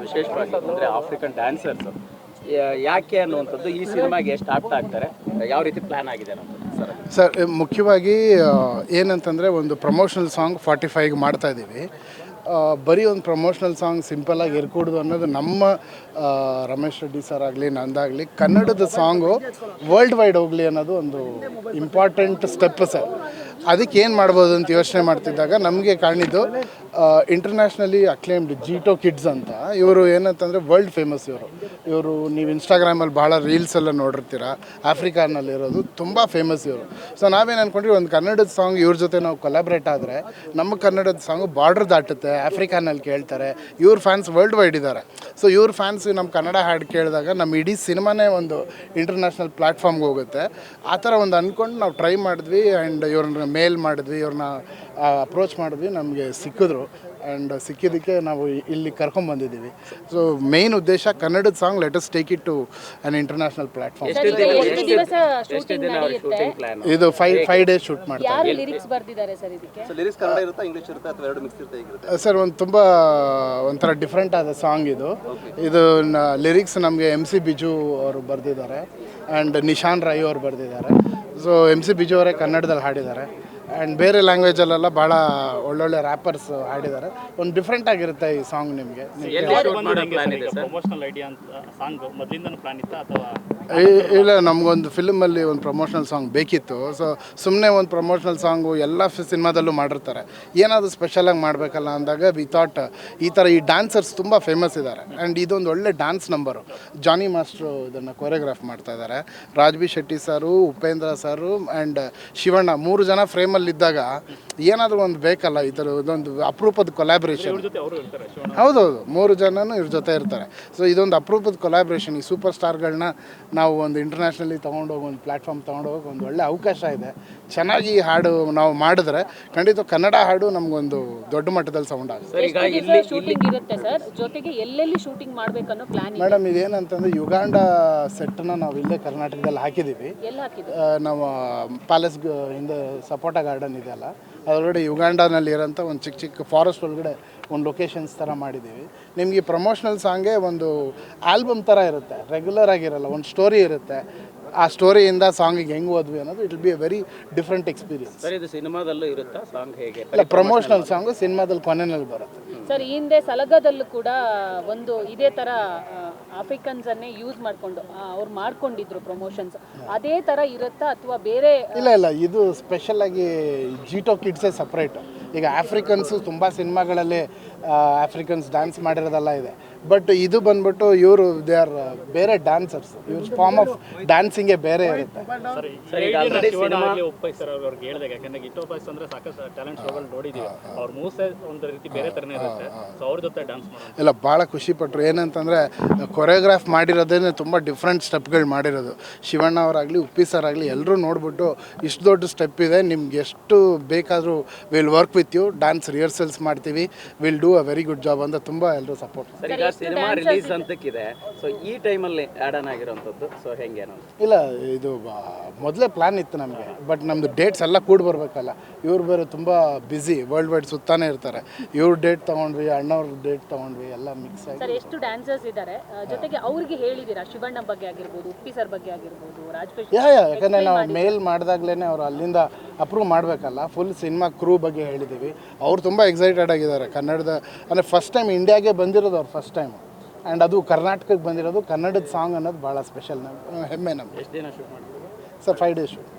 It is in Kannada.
ವಿಶೇಷವಾಗಿ ಅಂದರೆ ಆಫ್ರಿಕನ್ ಡ್ಯಾನ್ಸರ್ಸ್ ಯಾಕೆ ಅನ್ನುವಂಥದ್ದು ಈ ಸಿನಿಮಾಗೆ ಎಷ್ಟು ಆಪ್ಟ್ ಆಗ್ತಾರೆ, ಯಾವ ರೀತಿ ಪ್ಲಾನ್ ಆಗಿದೆ ಅನ್ನೋದು ಸರ್ ಮುಖ್ಯವಾಗಿ ಏನಂತಂದರೆ ಒಂದು ಪ್ರಮೋಷನಲ್ ಸಾಂಗ್ 45ಗೆ ಮಾಡ್ತಾ ಇದ್ದೀವಿ. ಬರೀ ಒಂದು ಪ್ರಮೋಷ್ನಲ್ ಸಾಂಗ್ ಸಿಂಪಲ್ಲಾಗಿ ಇರ್ಕೂಡ್ದು ಅನ್ನೋದು ನಮ್ಮ ರಮೇಶ್ ರೆಡ್ಡಿ ಸರ್ ಆಗಲಿ ನಂದಾಗಲಿ ಕನ್ನಡದ ಸಾಂಗು ವರ್ಲ್ಡ್ ವೈಡ್ ಹೋಗಲಿ ಅನ್ನೋದು ಒಂದು ಇಂಪಾರ್ಟೆಂಟ್ ಸ್ಟೆಪ್ ಸರ್. ಅದಕ್ಕೆ ಏನು ಮಾಡ್ಬೋದು ಅಂತ ಯೋಚನೆ ಮಾಡ್ತಿದ್ದಾಗ ನಮಗೆ ಕಾಣಿದ್ದು ಇಂಟರ್ನ್ಯಾಷನಲಿ ಅಕ್ಲೇಮ್ಡ್ ಜೀಟೋ ಕಿಡ್ಸ್ ಅಂತ. ಇವರು ಏನಂತಂದರೆ ವರ್ಲ್ಡ್ ಫೇಮಸ್ ಇವರು ನೀವು ಇನ್ಸ್ಟಾಗ್ರಾಮಲ್ಲಿ ಭಾಳ ರೀಲ್ಸ್ ಎಲ್ಲ ನೋಡಿರ್ತೀರ. ಆಫ್ರಿಕಾನಲ್ಲಿರೋದು ತುಂಬ ಫೇಮಸ್ ಇವರು. ಸೊ ನಾವೇನು ಅಂದ್ಕೊಂಡ್ರಿ ಒಂದು ಕನ್ನಡದ ಸಾಂಗ್ ಇವ್ರ ಜೊತೆ ನಾವು ಕೊಲಾಬ್ರೇಟ್ ಆದರೆ ನಮ್ಮ ಕನ್ನಡದ ಸಾಂಗು ಬಾರ್ಡ್ರ್ ದಾಟುತ್ತೆ, ಆಫ್ರಿಕಾನಲ್ಲಿ ಕೇಳ್ತಾರೆ. ಇವ್ರ ಫ್ಯಾನ್ಸ್ ವರ್ಲ್ಡ್ ವೈಡ್ ಇದ್ದಾರೆ. ಸೊ ಇವ್ರ ಫ್ಯಾನ್ಸ್ ನಮ್ಮ ಕನ್ನಡ ಹಾಡು ಕೇಳಿದಾಗ ನಮ್ಮ ಇಡೀ ಸಿನಿಮಾನೇ ಒಂದು ಇಂಟರ್ನ್ಯಾಷನಲ್ ಪ್ಲ್ಯಾಟ್ಫಾರ್ಮ್ಗೆ ಹೋಗುತ್ತೆ. ಆ ಥರ ಒಂದು ಅಂದ್ಕೊಂಡು ನಾವು ಟ್ರೈ ಮಾಡಿದ್ವಿ ಆ್ಯಂಡ್ ಇವ್ರನ್ನ ಮೇಲ್ ಮಾಡಿದ್ವಿ, ಇವ್ರನ್ನ ಅಪ್ರೋಚ್ ಮಾಡಿದ್ವಿ. ನಮಗೆ ಸಿಕ್ಕಿದ್ರು ಆ್ಯಂಡ್ ಸಿಕ್ಕಿದ್ದಕ್ಕೆ ನಾವು ಇಲ್ಲಿ ಕರ್ಕೊಂಡ್ಬಂದಿದ್ದೀವಿ. ಸೊ ಮೇನ್ ಉದ್ದೇಶ ಕನ್ನಡದ song let us take it to on international platform. ಇದು 5 ಡೇಸ್ ಶೂಟ್ ಮಾಡ್ತಾರೆ ಸರ್. ಒಂದು ತುಂಬ ಒಂಥರ ಡಿಫ್ರೆಂಟ್ ಆದ ಸಾಂಗ್ ಇದು ಲಿರಿಕ್ಸ್ ನಮಗೆ MC ಬಿಜು ಅವರು ಬರೆದಿದ್ದಾರೆ ಆ್ಯಂಡ್ ನಿಶಾನ್ ರೈ ಅವರು ಬರೆದಿದ್ದಾರೆ. ಸೊ MC ಬಿಜು ಅವರೇ ಕನ್ನಡದಲ್ಲಿ ಹಾಡಿದ್ದಾರೆ ಆ್ಯಂಡ್ ಬೇರೆ ಲ್ಯಾಂಗ್ವೇಜಲ್ಲೆಲ್ಲ ಭಾಳ ಒಳ್ಳೊಳ್ಳೆ ರ್ಯಾಪರ್ಸ್ ಹಾಡಿದ್ದಾರೆ. ಒಂದು ಡಿಫ್ರೆಂಟ್ ಆಗಿರುತ್ತೆ ಈ ಸಾಂಗ್ ನಿಮಗೆ. ಇಲ್ಲ, ನಮಗೊಂದು ಫಿಲ್ಮಲ್ಲಿ ಒಂದು ಪ್ರಮೋಷನಲ್ ಸಾಂಗ್ ಬೇಕಿತ್ತು. ಸೊ ಸುಮ್ಮನೆ ಒಂದು ಪ್ರಮೋಷನಲ್ ಸಾಂಗು ಎಲ್ಲ ಸಿನಿಮಾದಲ್ಲೂ ಮಾಡಿರ್ತಾರೆ, ಏನಾದರೂ ಸ್ಪೆಷಲಾಗಿ ಮಾಡಬೇಕಲ್ಲ ಅಂದಾಗ ವಿ ಥಾಟ್ ಈ ಥರ ಈ ಡ್ಯಾನ್ಸರ್ಸ್ ತುಂಬ ಫೇಮಸ್ ಇದ್ದಾರೆ ಆ್ಯಂಡ್ ಇದೊಂದು ಒಳ್ಳೆ ಡ್ಯಾನ್ಸ್ ನಂಬರು. ಜಾನಿ ಮಾಸ್ಟ್ರು ಇದನ್ನು ಕೊರಿಯೋಗ್ರಾಫ್ ಮಾಡ್ತಾ ಇದ್ದಾರೆ. ರಾಜ್ಬಿ ಶೆಟ್ಟಿ ಸರು, ಉಪೇಂದ್ರ ಸರು ಆ್ಯಂಡ್ ಶಿವಣ್ಣ 3 ಜನ ಫ್ರೇಮಲ್ಲಿದ್ದಾಗ ಏನಾದರೂ ಒಂದು ಬೇಕಲ್ಲ. ಈ ಥರ ಇದೊಂದು ಅಪರೂಪದ ಕೊಲ್ಯಾಬ್ರೇಷನ್. ಹೌದೌದು, 3 ಜನನೂ ಇವ್ರ ಜೊತೆ ಇರ್ತಾರೆ. ಸೊ ಇದೊಂದು ಅಪರೂಪದ ಕೊಲ್ಯಾಬ್ರೇಷನ್. ಈ ಸೂಪರ್ ಸ್ಟಾರ್ಗಳನ್ನ ನಾವು ಒಂದು ಇಂಟರ್ನ್ಯಾಷನಲಿ ತೊಗೊಂಡೋಗಿ ಒಂದು ಪ್ಲ್ಯಾಟ್ಫಾರ್ಮ್ ತೊಗೊಂಡೋಗಿ ಒಂದು ಒಳ್ಳೆ ಅವಕಾಶ ಇದೆ. ಚೆನ್ನಾಗಿ ಹಾಡು ನಾವು ಮಾಡಿದ್ರೆ ಖಂಡಿತ ಕನ್ನಡ ಹಾಡು ನಮಗೊಂದು ದೊಡ್ಡ ಮಟ್ಟದಲ್ಲಿ ಸೌಂಡ್ ಆಗುತ್ತೆ. ಮೇಡಮ್ ಇದೇನಂತಂದರೆ ಯುಗಾಂಡ ಸೆಟ್ಟನ್ನ ನಾವು ಇಲ್ಲೇ ಕರ್ನಾಟಕದಲ್ಲಿ ಹಾಕಿದ್ದೀವಿ. ನಾವು ಪ್ಯಾಲೇಸ್ ಹಿಂದೆ ಸಪೋಟಾ ಗಾರ್ಡನ್ ಇದೆಯಲ್ಲ, ಅದರೊಳಗಡೆ ಯುಗಾಂಡನಲ್ಲಿ ಇರೋಂಥ ಒಂದು ಚಿಕ್ಕ ಫಾರೆಸ್ಟ್ ಒಳಗಡೆ ಒಂದು ಲೊಕೇಶನ್ಸ್ ಥರ ಮಾಡಿದ್ದೀವಿ. ನಿಮಗೆ ಪ್ರಮೋಷ್ನಲ್ ಸಾಂಗೇ ಒಂದು ಆಲ್ಬಮ್ ಥರ ಇರುತ್ತೆ, ರೆಗ್ಯುಲರ್ ಆಗಿರಲ್ಲ. ಒಂದು ಸ್ಟೋರಿ ಇರುತ್ತೆ, ಆ ಸ್ಟೋರಿಯಿಂದ ಸಾಂಗಿಗೆ ಹೆಂಗೆ ಹೋದ್ವಿ ಅನ್ನೋದು it will be A very different experience. Sir ಇದು ಸಿನಿಮಾದಲ್ಲೂ ಇರುತ್ತಾ ಸಾಂಗ್ ಹೇಗೆ? ಇಲ್ಲ, ಪ್ರಮೋಷನಲ್ ಸಾಂಗು ಸಿನಿಮಾದಲ್ಲಿ ಕೊನೆಯಲ್ಲಿ ಬರುತ್ತೆ ಸರ್. ಈ ಹಿಂದೆ ಸಲಗದಲ್ಲೂ ಕೂಡ ಒಂದು ಇದೇ ಥರ ಆಫ್ರಿಕನ್ಸ್ ಅನ್ನೇ ಯೂಸ್ ಮಾಡಿಕೊಂಡು ಅವ್ರು ಮಾಡ್ಕೊಂಡಿದ್ರು ಪ್ರಮೋಷನ್ಸ್. ಅದೇ ಥರ ಇರುತ್ತಾ ಅಥವಾ ಬೇರೆ? ಇಲ್ಲ, ಇದು ಸ್ಪೆಷಲಾಗಿ ಜೀಟೋ ಕಿಡ್ಸೇ ಸಪ್ರೇಟ್. ಈಗ ಆಫ್ರಿಕನ್ಸು ತುಂಬ ಸಿನಿಮಾಗಳಲ್ಲಿ ಆಫ್ರಿಕನ್ಸ್ ಡ್ಯಾನ್ಸ್ ಮಾಡಿರೋದೆಲ್ಲ ಇದೆ. ಬಟ್ ಇದು ಬಂದ್ಬಿಟ್ಟು ಇವರು ದೇ ಆರ್ ಬೇರೆ ಡ್ಯಾನ್ಸರ್ಸ್. ಇವ್ರ ಫಾರ್ಮ್ ಆಫ್ ಡ್ಯಾನ್ಸಿಂಗೇ ಬೇರೆ ಇರುತ್ತೆ. ಇಲ್ಲ, ಭಾಳ ಖುಷಿಪಟ್ಟರು. ಏನಂತಂದರೆ ಕೊರಿಯೋಗ್ರಾಫ್ ಮಾಡಿರೋದೇ ತುಂಬ ಡಿಫ್ರೆಂಟ್ ಸ್ಟೆಪ್ಗಳು ಮಾಡಿರೋದು. ಶಿವಣ್ಣ ಅವರಾಗಲಿ, ಉಪ್ಪಿ ಸರ್ ಆಗಲಿ ಎಲ್ಲರೂ ನೋಡಿಬಿಟ್ಟು ಇಷ್ಟು ದೊಡ್ಡ ಸ್ಟೆಪ್ ಇದೆ, ನಿಮ್ಗೆ ಎಷ್ಟು ಬೇಕಾದರೂ will work with you, dance rehearsals ಮಾಡ್ತೀವಿ, will do a very good job ಅಂತ ತುಂಬ ಎಲ್ಲರೂ ಸಪೋರ್ಟ್. ಸಿನಿಮಾ ರಿಲೀಸ್ ಅಂತಕ್ಕಿದೆ. ಸೊ ಈ ಟೈಮಲ್ಲಿ ಆ್ಯಡ್ ಆನ್ ಆಗಿರೋಂಥದ್ದು. ಸೊ ಹೆಂಗೆ? ಇಲ್ಲ, ಇದು ಮೊದಲೇ ಪ್ಲ್ಯಾನ್ ಇತ್ತು ನಮಗೆ. ಬಟ್ ನಮ್ಮದು ಡೇಟ್ಸ್ ಎಲ್ಲ ಕೂಡ ಬರಬೇಕಲ್ಲ. ಇವ್ರು ಬೇರೆ ತುಂಬ ಬ್ಯುಸಿ, ವರ್ಲ್ಡ್ ವೈಡ್ ಸುತ್ತಾನೆ ಇರ್ತಾರೆ. ಇವ್ರ ಡೇಟ್ ತೊಗೊಂಡ್ವಿ, ಅಣ್ಣವ್ರ ಡೇಟ್ ತೊಗೊಂಡ್ವಿ, ಎಲ್ಲ ಮಿಕ್ಸ್ ಆಗಿ. ಸರ್ ಎಷ್ಟು ಡ್ಯಾನ್ಸರ್ಸ್ ಇದ್ದಾರೆ ಜೊತೆಗೆ ಅವ್ರಿಗೆ ಹೇಳಿದ್ದೀರಾ? ಶಿವಣ್ಣ ಬಗ್ಗೆ ಆಗಿರ್ಬೋದು, ಉಪ್ಪಿ ಸರ್ ಬಗ್ಗೆ ಆಗಿರ್ಬೋದು, ರಾಜ್ಪೇಶ್. ಯಾಕಂದರೆ ನಾವು ಮೇಲ್ ಮಾಡಿದಾಗ್ಲೇ ಅವ್ರು ಅಲ್ಲಿಂದ ಅಪ್ರೂವ್ ಮಾಡಬೇಕಲ್ಲ. ಫುಲ್ ಸಿನಿಮಾ ಕ್ರೂ ಬಗ್ಗೆ ಹೇಳಿದ್ದೀವಿ. ಅವ್ರು ತುಂಬ ಎಕ್ಸೈಟೆಡ್ ಆಗಿದ್ದಾರೆ. ಕನ್ನಡದ ಅಂದರೆ ಫಸ್ಟ್ ಟೈಮ್ ಇಂಡಿಯಾಗೆ ಬಂದಿರೋದು ಅವ್ರು ಫಸ್ಟ್ ಟೈಮ್ ಆ್ಯಂಡ್ ಅದು ಕರ್ನಾಟಕಕ್ಕೆ ಬಂದಿರೋದು. ಕನ್ನಡದ ಸಾಂಗ್ ಅನ್ನೋದು ಭಾಳ ಸ್ಪೆಷಲ್, ಹೆಮ್ಮೆ ನಮಗೆ. ಎಷ್ಟು ದಿನ ಶೂಟ್ ಮಾಡಿದ್ರು ಸರ್? 5 days shoot.